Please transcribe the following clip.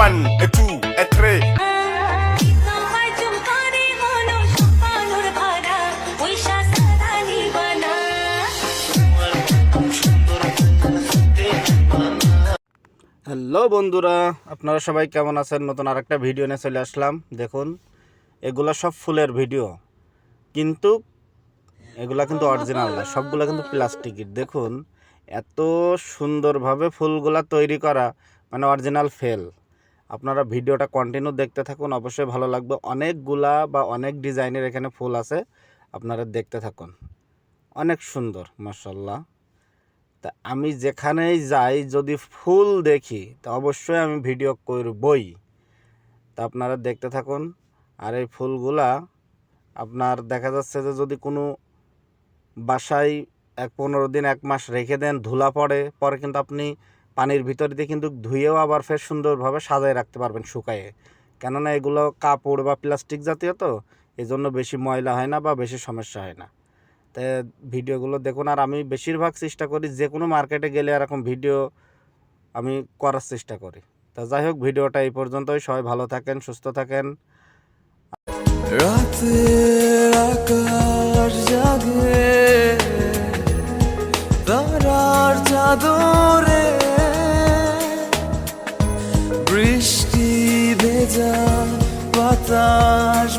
one, a two, a three. Hello বন্ধুরা, আপনারা সবাই কেমন আছেন? নতুন আরেকটা ভিডিও নিয়ে চলে আসলাম। দেখুন, এগুলো সব ফুলের ভিডিও, কিন্তু এগুলা কিন্তু অরিজিনাল না, সবগুলো কিন্তু প্লাস্টিকের। দেখুন এত সুন্দরভাবে ফুলগুলা তৈরি করা, মানে অরিজিনাল ফেল। আপনারা ভিডিওটা কন্টিনিউ দেখতে থাকুন, অবশ্যই ভালো লাগবে। অনেকগুলা বা অনেক ডিজাইনের এখানে ফুল আছে, আপনারা দেখতে থাকুন। অনেক সুন্দর, মাশাআল্লাহ। তা আমি যেখানেই যাই, যদি ফুল দেখি তা অবশ্যই আমি ভিডিও করবই। তা আপনারা দেখতে থাকুন। আর এই ফুলগুলা আপনার দেখা যাচ্ছে যে যদি কোনো বাসায় 15 দিন 1 মাস রেখে দেন, ধুলা পরে কিন্তু আপনি পানির ভিতর দিয়ে কিন্তু ধুয়েও আবার ফের সুন্দরভাবে সাজায় রাখতে পারবেন শুকায়ে। কেননা এগুলো কাপড় বা প্লাস্টিক জাতীয়, তো এই জন্য বেশি ময়লা হয় না বা বেশি সমস্যা হয় না। তাই ভিডিওগুলো দেখুন। আর আমি বেশিরভাগ চেষ্টা করি যে কোনো মার্কেটে গেলে এরকম ভিডিও আমি করার চেষ্টা করি। তা যাই হোক, ভিডিওটা এই পর্যন্তই। সবাই ভালো থাকেন, সুস্থ থাকেন। রাতের আকাশ জাগে তারার চাদরে, বৃষ্টি ভেজা বাতাস